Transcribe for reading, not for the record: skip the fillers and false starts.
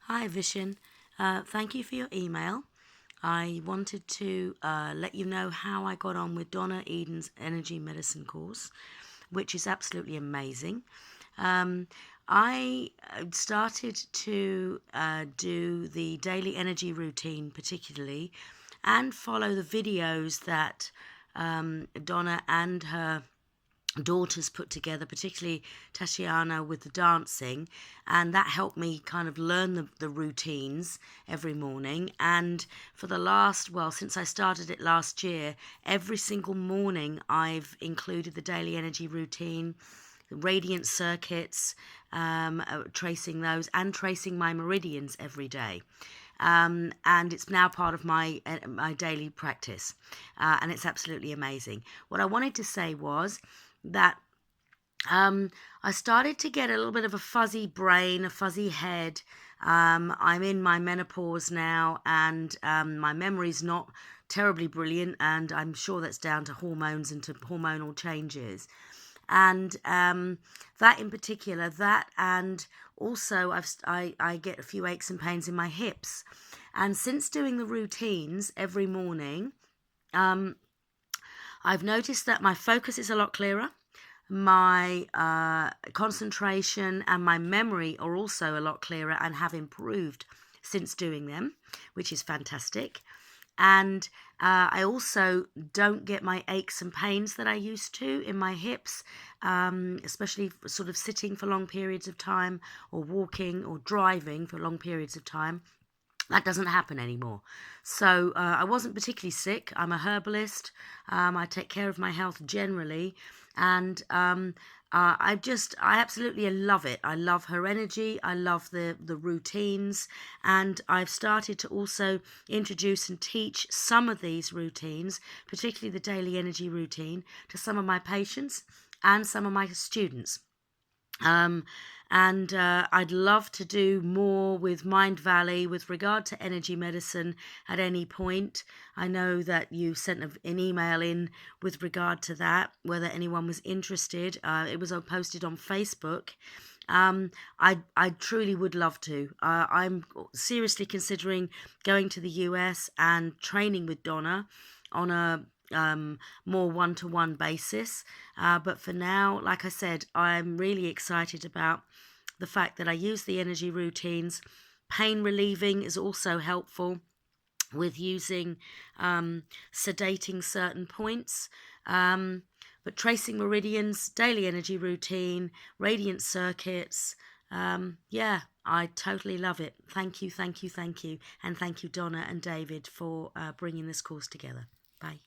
Hi Vishen, thank you for your email. I wanted to let you know how I got on with Donna Eden's energy medicine course, which is absolutely amazing. Um, I started to do the daily energy routine, particularly, and follow the videos that Donna and her daughters put together, particularly Tatiana with the dancing, and that helped me kind of learn the routines every morning. And for the last, well, since I started it last year, every single morning I've included the daily energy routine, the radiant circuits, tracing those, and tracing my meridians every day. And it's now part of my daily practice, and it's absolutely amazing. What I wanted to say was that I started to get a little bit of a fuzzy brain, a fuzzy head. I'm in my menopause now, and my memory's not terribly brilliant, and I'm sure that's down to hormones and to hormonal changes. And that in particular, that and also I get a few aches and pains in my hips. And since doing the routines every morning, I've noticed that my focus is a lot clearer. My concentration and my memory are also a lot clearer and have improved since doing them, which is fantastic. And I also don't get my aches and pains that I used to in my hips, especially sort of sitting for long periods of time or walking or driving for long periods of time. That doesn't happen anymore. So I wasn't particularly sick. I'm a herbalist. I take care of my health generally, and I absolutely love it. I love her energy. I love the routines, and I've started to also introduce and teach some of these routines, particularly the daily energy routine, to some of my patients and some of my students. Um, and I'd love to do more with Mindvalley with regard to energy medicine at any point. I know that you sent an email in with regard to that, whether anyone was interested. It was posted on Facebook. I truly would love to. I'm seriously considering going to the US and training with Donna on a more one-to-one basis. But for now, like I said, I'm really excited about the fact that I use the energy routines. Pain relieving is also helpful with using sedating certain points. But tracing meridians, daily energy routine, radiant circuits, yeah, I totally love it. Thank you, thank you, thank you. And thank you, Donna and David, for bringing this course together. Bye.